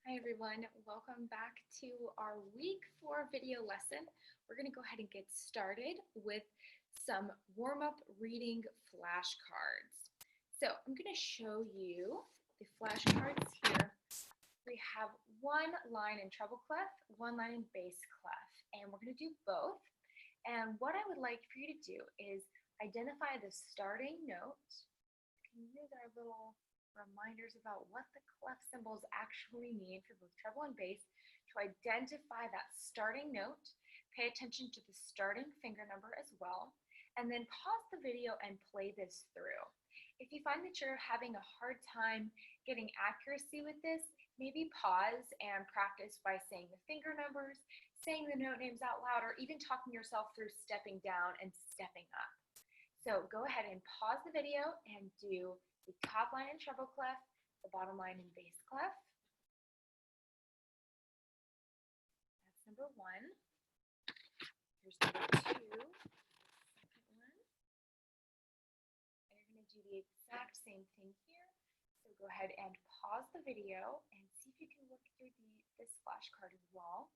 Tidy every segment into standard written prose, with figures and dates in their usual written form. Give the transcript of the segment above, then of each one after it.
Hi everyone, welcome back to our week 4 video lesson. We're going to go ahead and get started with some warm-up reading flashcards. So I'm going to show you the flashcards here. We have one line in treble clef, one line in bass clef, and we're going to do both. And what I would like for you to do is identify the starting note. You can use our little reminders about what the clef symbols actually mean for both treble and bass to identify that starting note. Pay attention to the starting finger number as well, and then pause the video and play this through. If you find that you're having a hard time getting accuracy with this, maybe pause and practice by saying the finger numbers, saying the note names out loud, or even talking yourself through stepping down and stepping up. So go ahead and pause the video and do the top line in treble clef, the bottom line in bass clef. That's number 1. Here's number 2, second one. And you're going to do the exact same thing here. So go ahead and pause the video and see if you can look through this flashcard as well.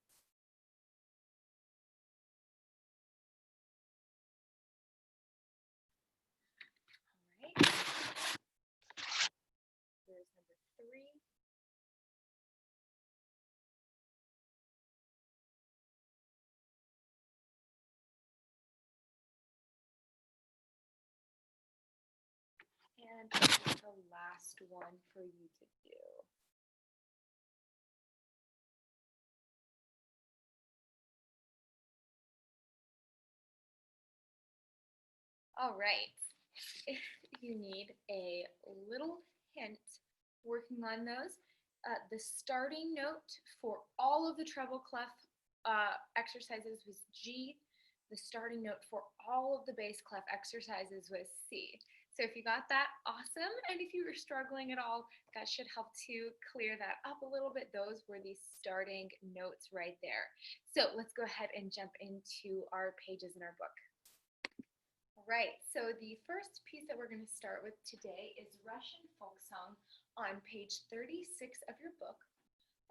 All right. Here's number 3. And the last one for you to do. All right. If you need a little hint working on those, the starting note for all of the treble clef exercises was G. The starting note for all of the bass clef exercises was C. So if you got that, awesome. And if you were struggling at all, that should help to clear that up a little bit. Those were the starting notes right there. So let's go ahead and jump into our pages in our book. All right, so the first piece that we're going to start with today is Russian Folk Song on page 36 of your book.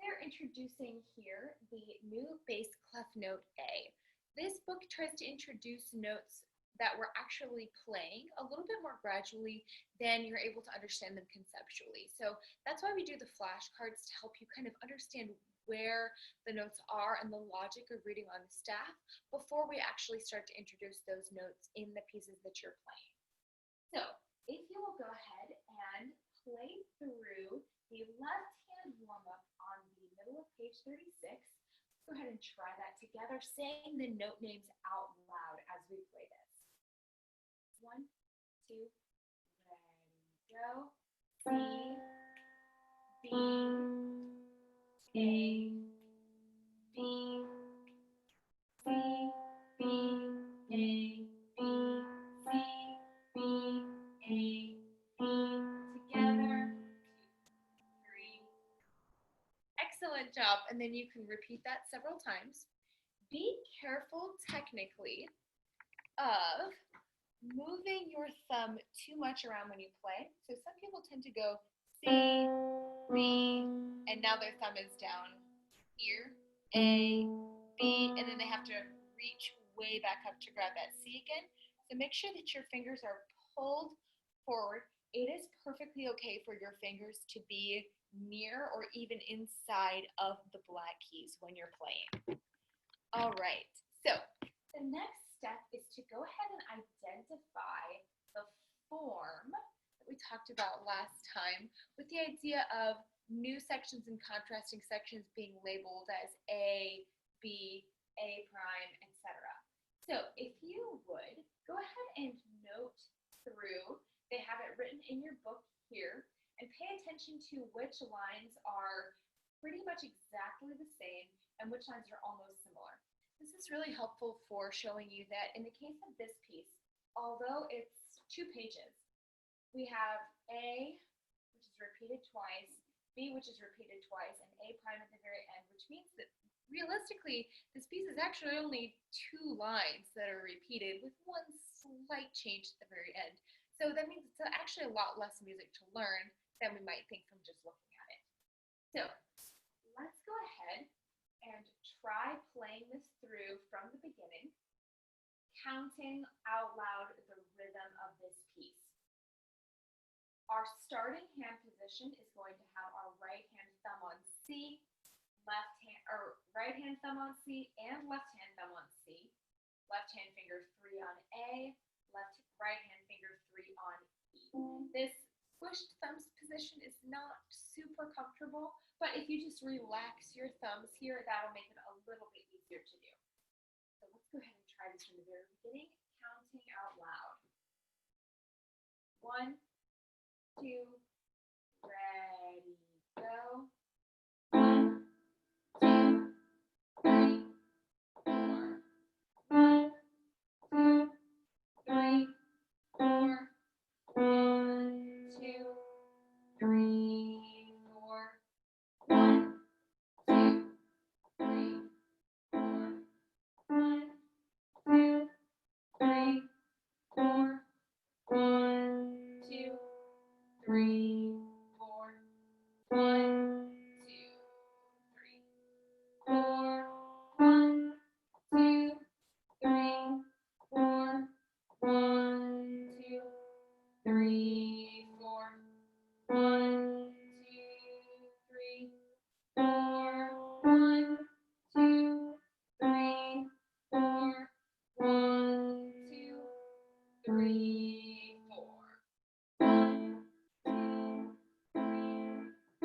They're introducing here the new bass clef note A. This book tries to introduce notes that we're actually playing a little bit more gradually than you're able to understand them conceptually. So that's why we do the flashcards, to help you kind of understand where the notes are and the logic of reading on the staff before we actually start to introduce those notes in the pieces that you're playing. So if you will go ahead and play through the left hand warm-up on the middle of page 36, go ahead and try that together, saying the note names out loud as we play this. 1, 2, ready, go. C, B, A, B, C, B, A, B, C, B, A, B. Together. 2, 3. Excellent job. And then you can repeat that several times. Be careful technically of moving your thumb too much around when you play. So some people tend to go C, B, and now their thumb is down here, A, B, and then they have to reach way back up to grab that C again. So make sure that your fingers are pulled forward. It is perfectly okay for your fingers to be near or even inside of the black keys when you're playing. All right, so the next step is to go ahead and identify the form that we talked about last time, with the idea of new sections and contrasting sections being labeled as A, B, A prime, etc. So if you would, go ahead and note through, they have it written in your book here, and pay attention to which lines are pretty much exactly the same and which lines are almost similar. This is really helpful for showing you that in the case of this piece, although it's 2 pages, we have A, which is repeated twice, B, which is repeated twice, and A prime at the very end, which means that realistically, this piece is actually only 2 lines that are repeated with one slight change at the very end. So that means it's actually a lot less music to learn than we might think from just looking at it. So let's go ahead and try playing this through from the beginning, counting out loud the rhythm of this piece. Our starting hand position is going to have our right hand thumb on C, right hand thumb on C and left hand thumb on C, left hand finger 3 on A, right hand finger 3 on E. This squished thumbs position is not super comfortable, but if you just relax your thumbs here, that'll make it a little bit easier to do. So let's go ahead and try this from the very beginning, counting out loud. 1, 2, ready, go. 1, 2, 3, 4. 1, 2, 3, 4. 1, 2, 3, 4. 1, 2, 3, 4. 1, 2, 3, 4. 1, 2, 3, 4. 1, 2, 3, 4. 1, 2, 3, 4. 1, 2, 3,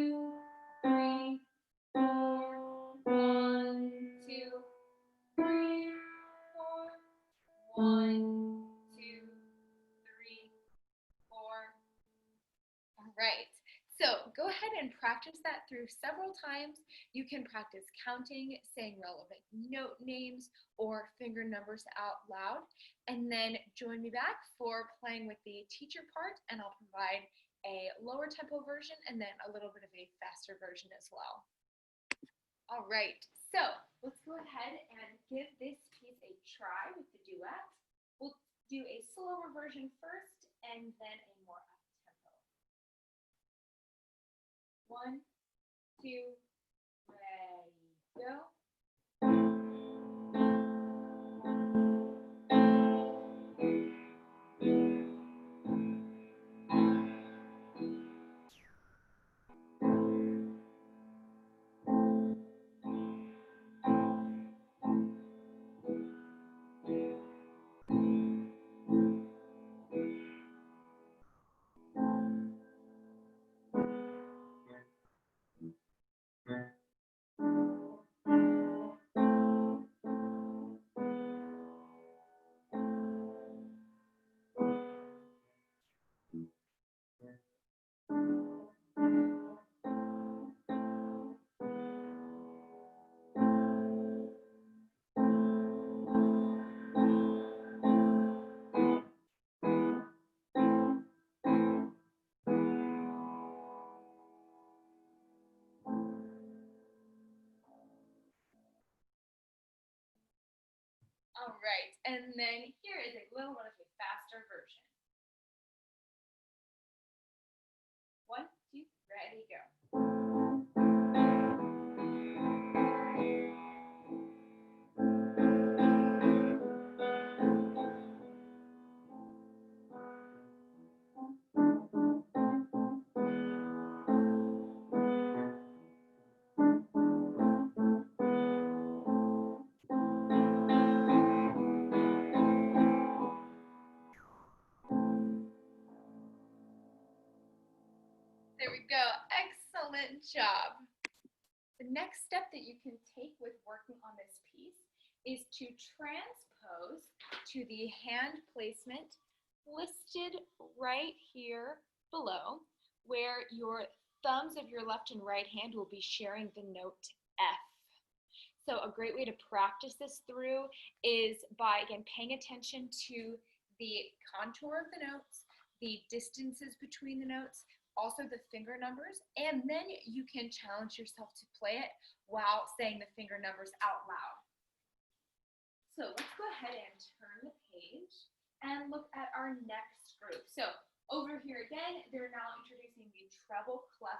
4. 1, 2, 3, 4. 1, 2, 3, 4. 1, 2, 3, 4. 1, 2, 3, 4. 1, 2, 3, 4. 1, 2, 3, 4. 1, 2, 3, 4. All right. So go ahead and practice that through several times. You can practice counting, saying relevant note names, or finger numbers out loud. And then join me back for playing with the teacher part, and I'll provide a lower tempo version and then a little bit of a faster version as well. All right, so let's go ahead and give this piece a try with the duet. We'll do a slower version first and then a more up-tempo. 1, 2, ready, go. All right, and then here is a little bit of a faster version. 1, 2, ready, go. There we go. Excellent job. The next step that you can take with working on this piece is to transpose to the hand placement listed right here below, where your thumbs of your left and right hand will be sharing the note F. So a great way to practice this through is by, again, paying attention to the contour of the notes, the distances between the notes, also the finger numbers, and then you can challenge yourself to play it while saying the finger numbers out loud. So let's go ahead and turn the page and look at our next group. So over here again, they're now introducing the treble clef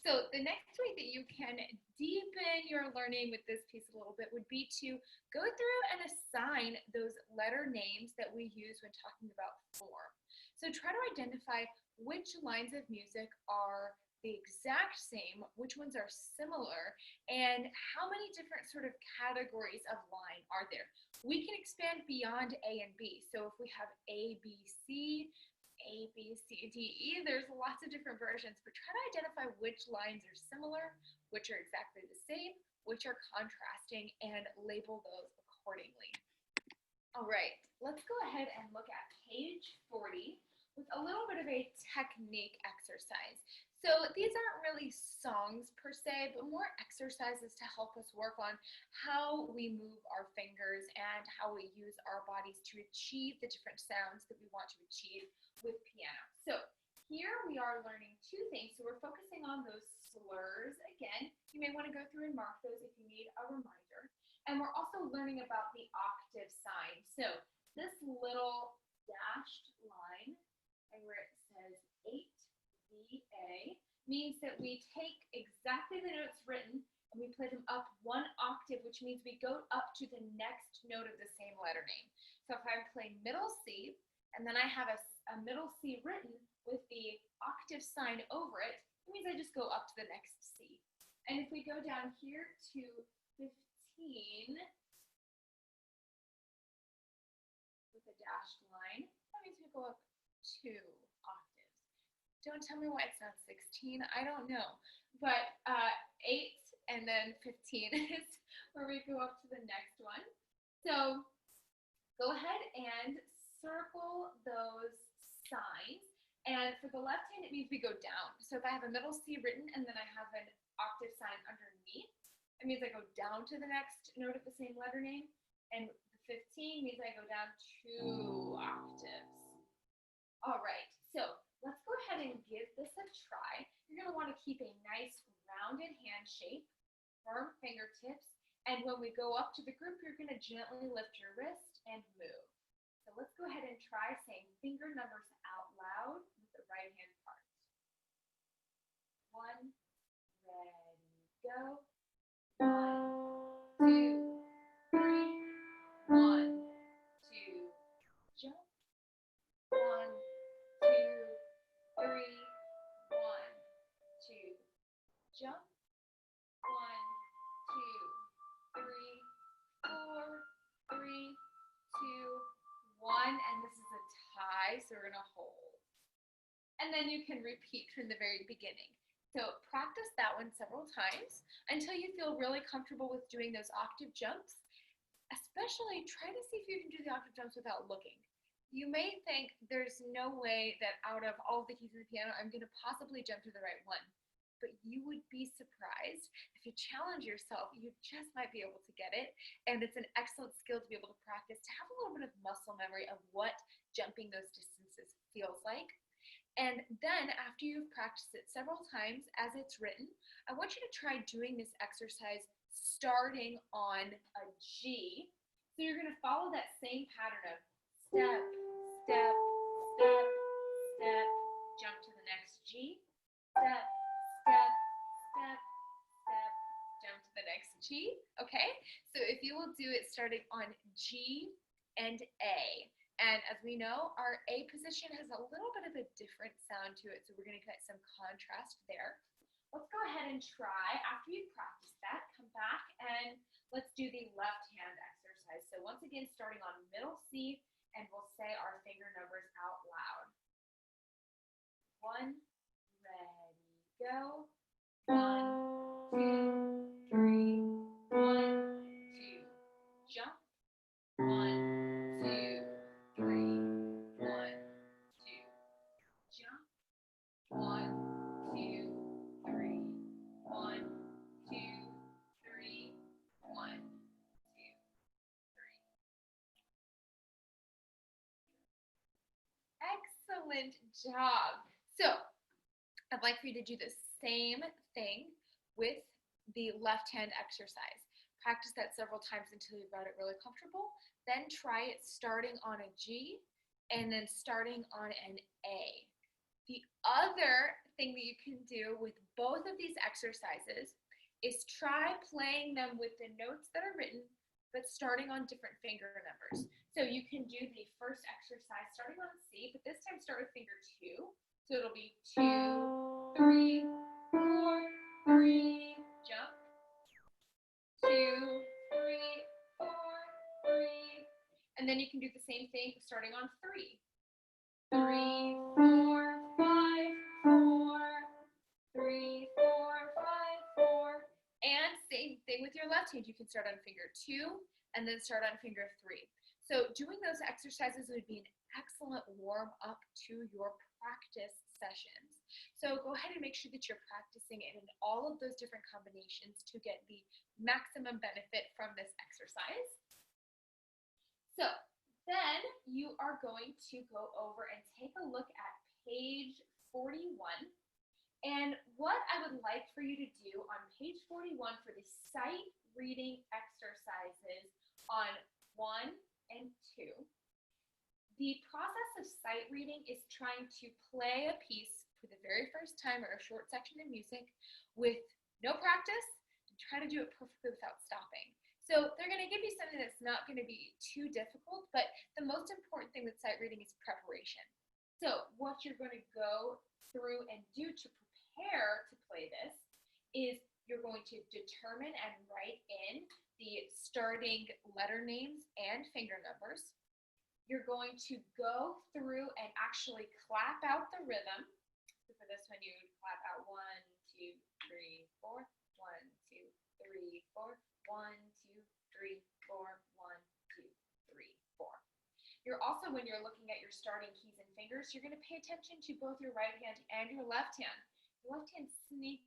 So the next way that you can deepen your learning with this piece a little bit would be to go through and assign those letter names that we use when talking about form. So try to identify which lines of music are the exact same, which ones are similar, and how many different sort of categories of line are there. We can expand beyond A and B. So if we have A, B, C, A, B, C, D, E, there's lots of different versions, but try to identify which lines are similar, which are exactly the same, which are contrasting, and label those accordingly. All right, let's go ahead and look at page 40 with a little bit of a technique exercise. So these aren't really songs per se, but more exercises to help us work on how we move our fingers and how we use our bodies to achieve the different sounds that we want to achieve with piano. So here we are learning two things. So we're focusing on those slurs again. You may want to go through and mark those if you need a reminder. And we're also learning about the octave sign. So this little dashed line and where it says 8VA means that we take exactly the notes written and we play them up one octave, which means we go up to the next note of the same letter name. So if I'm playing middle C and then I have a middle C written with the octave sign over it, it means I just go up to the next C. And if we go down here to 15 with a dashed line, that means we go up 2 octaves. Don't tell me why it's not 16. I don't know. But 8 and then 15 is where we go up to the next one. So go ahead and circle those signs. And for the left hand, it means we go down. So if I have a middle C written and then I have an octave sign underneath, it means I go down to the next note of the same letter name. And the 15 means I go down 2 octaves. All right, so let's go ahead and give this a try. You're going to want to keep a nice rounded hand shape, firm fingertips, and when we go up to the group, you're going to gently lift your wrist and move. So let's go ahead and try saying finger numbers out loud with the right hand part. 1, ready, go. 1, 2, 3, 1, 2, jump. 1, 2, 3, 1, 2, jump. 1, 2, 3, 4, 3, 2, 1, and this is a tie, so we're gonna hold. And then you can repeat from the very beginning. So practice that one several times until you feel really comfortable with doing those octave jumps. Especially try to see if you can do the octave jumps without looking. You may think there's no way that out of all of the keys of the piano, I'm going to possibly jump to the right one. But you would be surprised. If you challenge yourself, you just might be able to get it. And it's an excellent skill to be able to practice, to have a little bit of muscle memory of what jumping those distances feels like. And then after you've practiced it several times as it's written, I want you to try doing this exercise starting on a G. So you're going to follow that same pattern of step, step, step, step, jump to the next G, step, step, step, step, jump to the next G, okay? So if you will do it starting on G and A. And as we know, our A position has a little bit of a different sound to it, so we're going to get some contrast there. Let's go ahead and try, after you've practiced that, come back and let's do the left hand exercise. So once again, starting on middle C, and we'll say our finger numbers out loud. 1, ready, go. 1, 2, 3, 1, 2, jump. 1, 2, 3, 1, 2, jump. 1, 2, 3, 1, 2, 3, 1, 2, 3. Excellent job. So I'd like for you to do the same thing with the left hand exercise. Practice that several times until you've got it really comfortable. Then try it starting on a G and then starting on an A. If The other thing that you can do with both of these exercises is try playing them with the notes that are written, but starting on different finger numbers. So you can do the first exercise starting on C, but this time start with finger 2. So it'll be 2, 3, 4, 3, jump. 2, 3, 4, 3. And then you can do the same thing starting on 3. 3, 4, 5, 4. 3, 4, 5, 4. And same thing with your left hand. You can start on finger 2 and then start on finger 3. So doing those exercises would be an excellent warm up to your practice sessions. So go ahead and make sure that you're practicing it in all of those different combinations to get the maximum benefit from this exercise. So then you are going to go over and take a look at page 41. And what I would like for you to do on page 41 for the sight reading exercises on 1 and 2, the process of sight reading is trying to play a piece for the very first time or a short section of music with no practice and try to do it perfectly without stopping. So they're going to give you something that's not going to be too difficult, but the most important thing with sight reading is preparation. So what you're going to go through and do to prepare to play this is you're going to determine and write in the starting letter names and finger numbers. You're going to go through and actually clap out the rhythm. So for this one, you would clap out 1, 2, 3, 4, 1, 2, 3, 4, 1, 2, 3, 4, 1, 2, 3, 4. You're also, when you're looking at your starting keys and fingers, you're going to pay attention to both your right hand and your left hand. Your left hand sneaks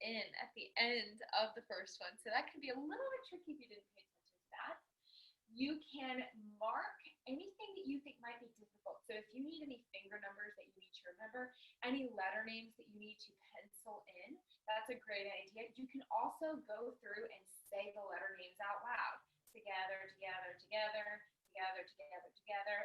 in at the end of the first one, so that can be a little bit tricky if you didn't pay attention to that. You can mark anything that you think might be difficult. So if you need any finger numbers that you need to remember, any letter names that you need to pencil in, that's a great idea. You can also go through and say the letter names out loud. Together, together, together, together, together, together,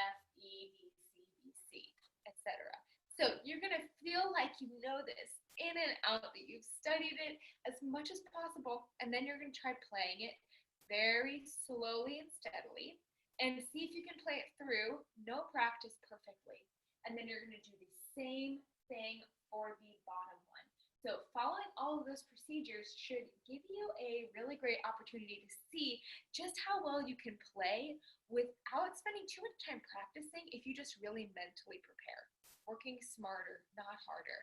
F, E, B, C, B, C, etc. So you're going to feel like you know this in and out, that you've studied it as much as possible, and then you're going to try playing it very slowly and steadily and see if you can play it through, no practice, perfectly. And then you're going to do the same thing for the bottom one. So following all of those procedures should give you a really great opportunity to see just how well you can play without spending too much time practicing if you just really mentally prepare. Working smarter, not harder.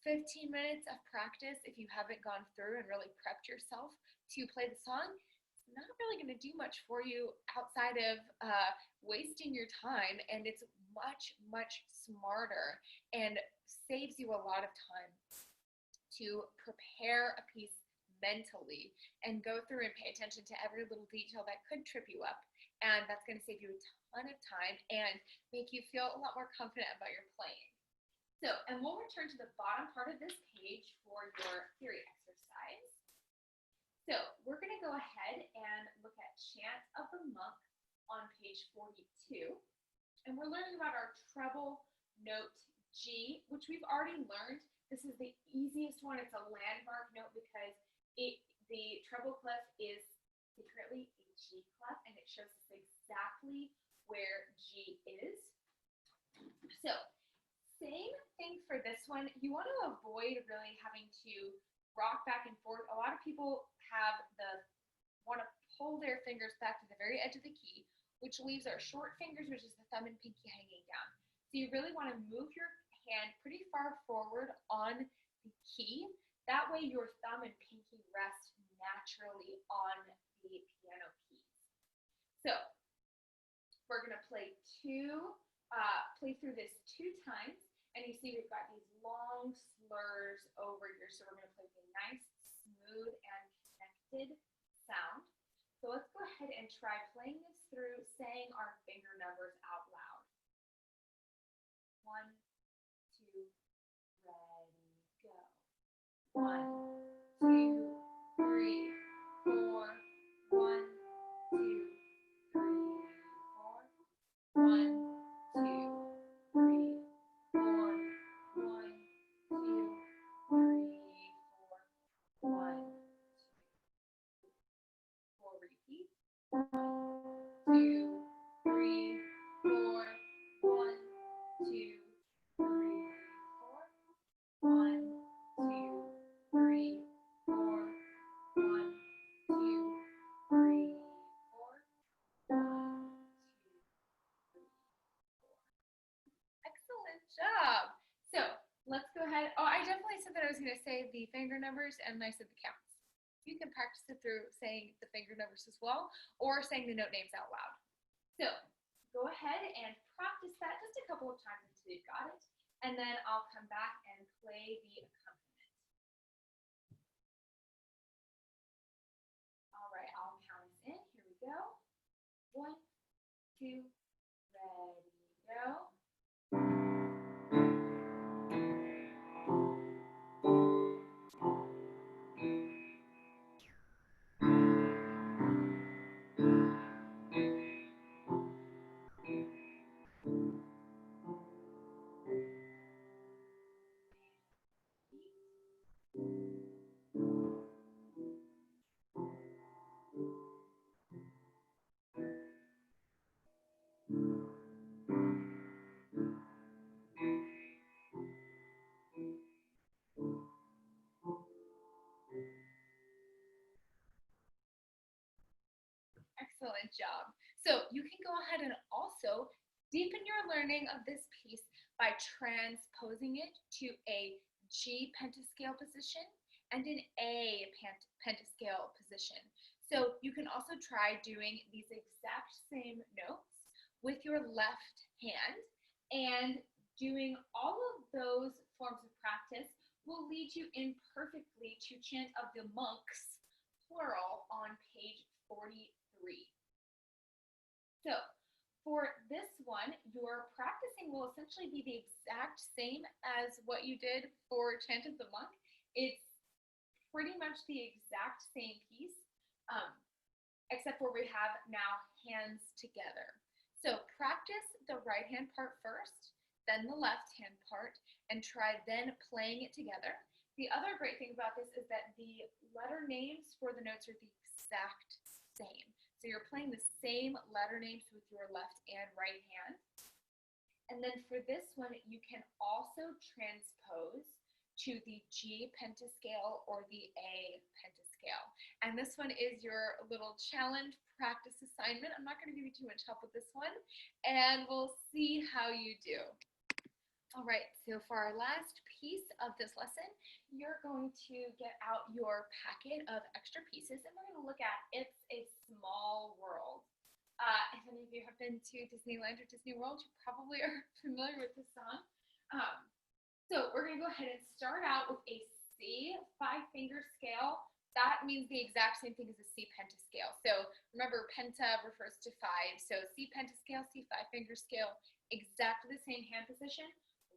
15 minutes of practice, if you haven't gone through and really prepped yourself to play the song, it's not really going to do much for you outside of wasting your time, and it's much, much smarter and saves you a lot of time to prepare a piece mentally and go through and pay attention to every little detail that could trip you up. And that's going to save you a ton of time and make you feel a lot more confident about your playing. So, and we'll return to the bottom part of this page for your theory exercise. So we're going to go ahead and look at Chant of the Monk on page 42. And we're learning about our treble note G, which we've already learned. This is the easiest one. It's a landmark note because the treble clef is secretly a G clef, and it shows us exactly where G is. So same thing for this one. You want to avoid really having to rock back and forth. A lot of people want to pull their fingers back to the very edge of the key, which leaves our short fingers, which is the thumb and pinky, hanging down. So you really want to move your hand pretty far forward on the key. That way your thumb and pinky rest naturally on the piano keys. So we're going to play through this 2 times, and you see we've got these long slurs over here, so we're going to play a nice, smooth, and connected sound. So let's go ahead and try playing this through, saying our finger numbers out loud. 1, 2, ready, go. 1, 2, 3, 4, 1, 2, 3, 4, 1, 2, 3, 4, definitely said that I was going to say the finger numbers, and I said the counts. You can practice it through saying the finger numbers as well, or saying the note names out loud. So go ahead and practice that just a couple of times until you've got it, and then I'll come back and play the accompaniment. All right, I'll count us in. Here we go. 1, 2, ready, go. Excellent job. So you can go ahead and also deepen your learning of this piece by transposing it to a G pentascale position and an A pentascale position. So you can also try doing these exact same notes with your left hand, and doing all of those forms of practice will lead you in perfectly to Chant of the Monks, plural, on page 43. So for this one, your practicing will essentially be the exact same as what you did for Chant of the Monk. It's pretty much the exact same piece, except for we have now hands together. So practice the right hand part first, then the left hand part, and try then playing it together. The other great thing about this is that the letter names for the notes are the exact same. So you're playing the same letter names with your left and right hand. And then for this one, you can also transpose to the G pentascale or the A pentascale. And this one is your little challenge practice assignment. I'm not going to give you too much help with this one, and we'll see how you do. All right, so for our last piece of this lesson, you're going to get out your packet of extra pieces, and we're going to look at It's a Small World. If any of you have been to Disneyland or Disney World, you probably are familiar with this song. So we're going to go ahead and start out with a C 5-finger scale. That means the exact same thing as a C pentascale. So remember, penta refers to 5. So C pentascale, C 5-finger scale, exactly the same hand position.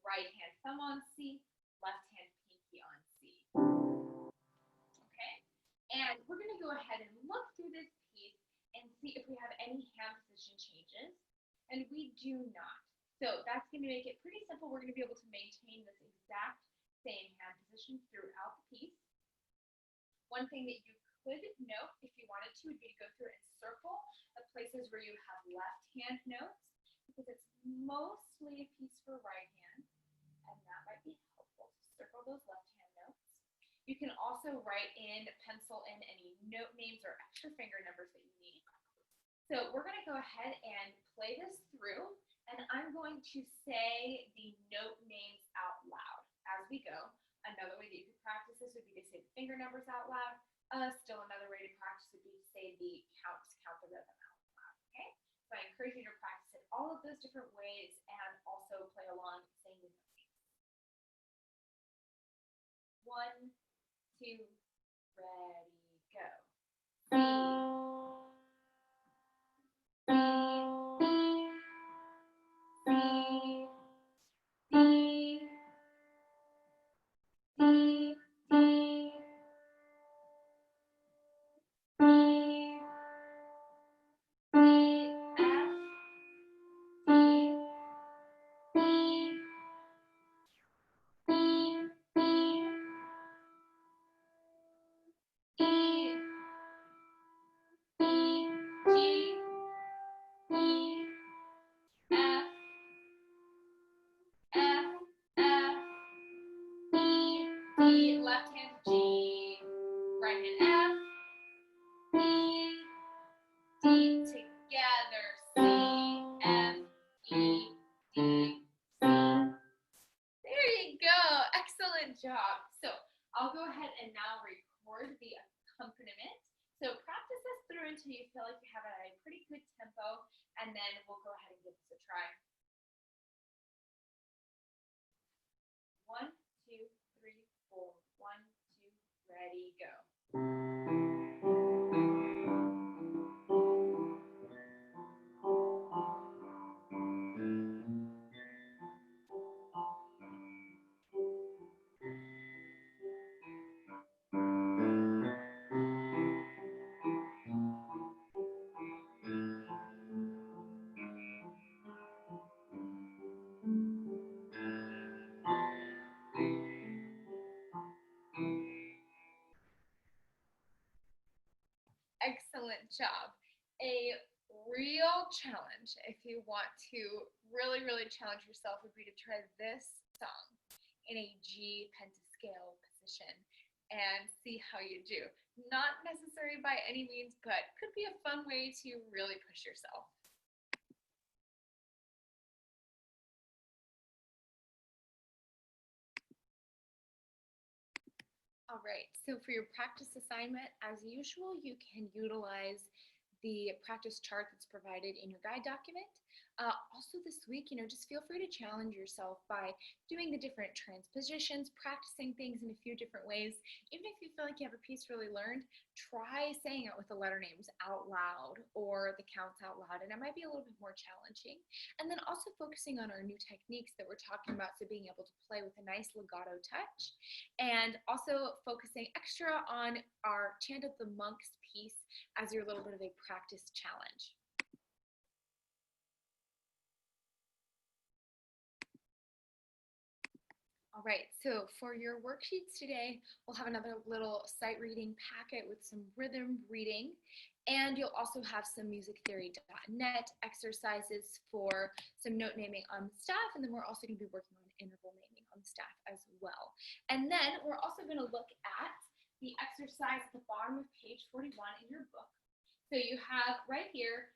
Right hand thumb on C, left hand pinky on C. Okay? And we're going to go ahead and look through this piece and see if we have any hand position changes. And we do not. So that's going to make it pretty simple. We're going to be able to maintain this exact same hand position throughout the piece. One thing that you could note if you wanted to would be to go through and circle the places where you have left hand notes, because it's mostly a piece for right hand, and that might be helpful to circle those left hand notes. You can also write in, pencil in any note names or extra finger numbers that you need. So we're going to go ahead and play this through, and I'm going to say the note names out loud as we go. Another way that you could practice this would be to say the finger numbers out loud. Still another way to practice would be to say the count the rhythm out loud. Okay? So I encourage you to practice it all of those different ways and also play along saying the note names. 1, 2, ready, go. Left hand G, right hand F, E, D, together, C, F, E, D, C. There you go. Excellent job. So I'll go ahead and now record the accompaniment. So practice this through until you feel like you have it at a pretty good tempo, and then we'll go ahead and give this a try. 1, 2, 3, 4. 1, 2, ready, go. Excellent job. A real challenge, if you want to really, really challenge yourself, would be to try this song in a G pentascale position and see how you do. Not necessary by any means, but could be a fun way to really push yourself. All right, so for your practice assignment, as usual, you can utilize the practice chart that's provided in your guide document. Also this week, just feel free to challenge yourself by doing the different transpositions, practicing things in a few different ways. Even if you feel like you have a piece really learned, try saying it with the letter names out loud or the counts out loud, and it might be a little bit more challenging. And then also focusing on our new techniques that we're talking about, so being able to play with a nice legato touch, and also focusing extra on our Chant of the Monks piece as your little bit of a practice challenge. All right, so for your worksheets today, we'll have another little sight reading packet with some rhythm reading, and you'll also have some musictheory.net exercises for some note naming on the staff, and then we're also going to be working on interval naming on the staff as well. And then we're also going to look at the exercise at the bottom of page 41 in your book. So you have right here,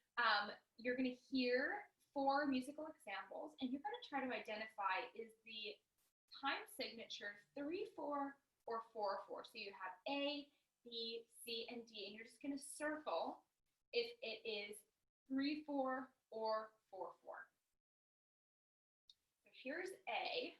you're going to hear 4 musical examples, and you're going to try to identify, is the time signature 3/4 or 4/4. So you have A, B, C, and D, and you're just going to circle if it is 3/4 or 4/4. So here's A.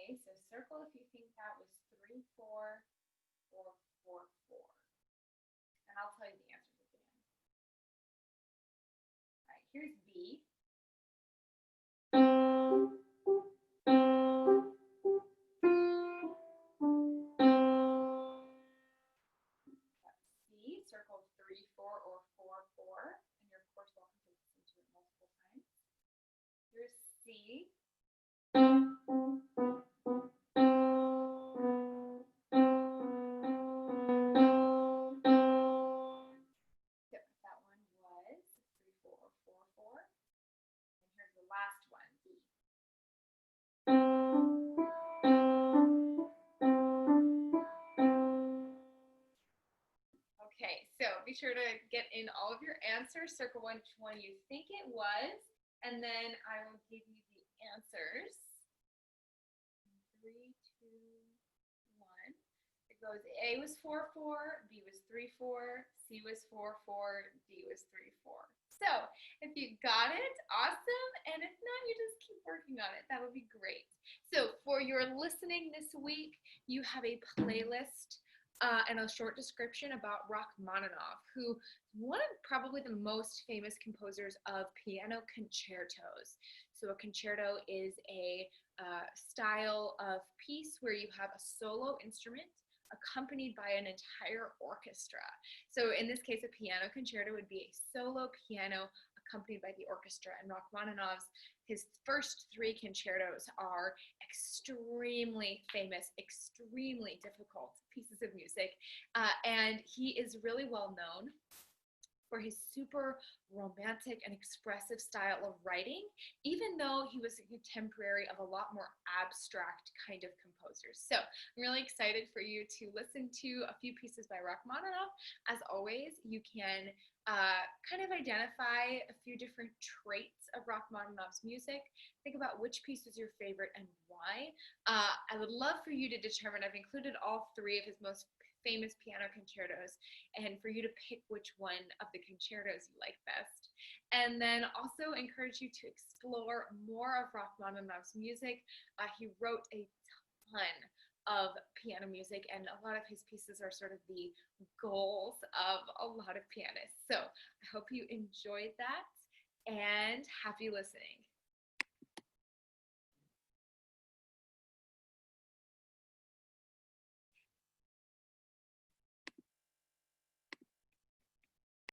So circle if you think that was 3/4 or 4/4. And I'll tell you the answers at the end. All right, here's B. That's C, circle 3/4 or 4/4. And you're of course welcome to listen to it multiple times. Here's C. Last one, B. Okay, so be sure to get in all of your answers, circle which one you think it was, and then I will give you the answers. 3, 2, 1. It goes A was 4/4, B was 3/4, C was 4/4, D was 3/4. So if you got it, awesome. And if not, you just keep working on it. That would be great. So for your listening this week, you have a playlist and a short description about Rachmaninoff, who is one of probably the most famous composers of piano concertos. So a concerto is a style of piece where you have a solo instrument accompanied by an entire orchestra. So in this case, a piano concerto would be a solo piano accompanied by the orchestra. And Rachmaninoff's, his first 3 concertos are extremely famous, extremely difficult pieces of music, and he is really well known for his super romantic and expressive style of writing, even though he was a contemporary of a lot more abstract kind of composers. So I'm really excited for you to listen to a few pieces by Rachmaninoff. As always, you can kind of identify a few different traits of Rachmaninoff's music. Think about which piece is your favorite and why. I would love for you to determine, I've included all three of his most famous piano concertos, and for you to pick which one of the concertos you like best. And then also encourage you to explore more of Rachmaninoff's music. He wrote a ton of piano music, and a lot of his pieces are sort of the goals of a lot of pianists. So I hope you enjoyed that, and happy listening.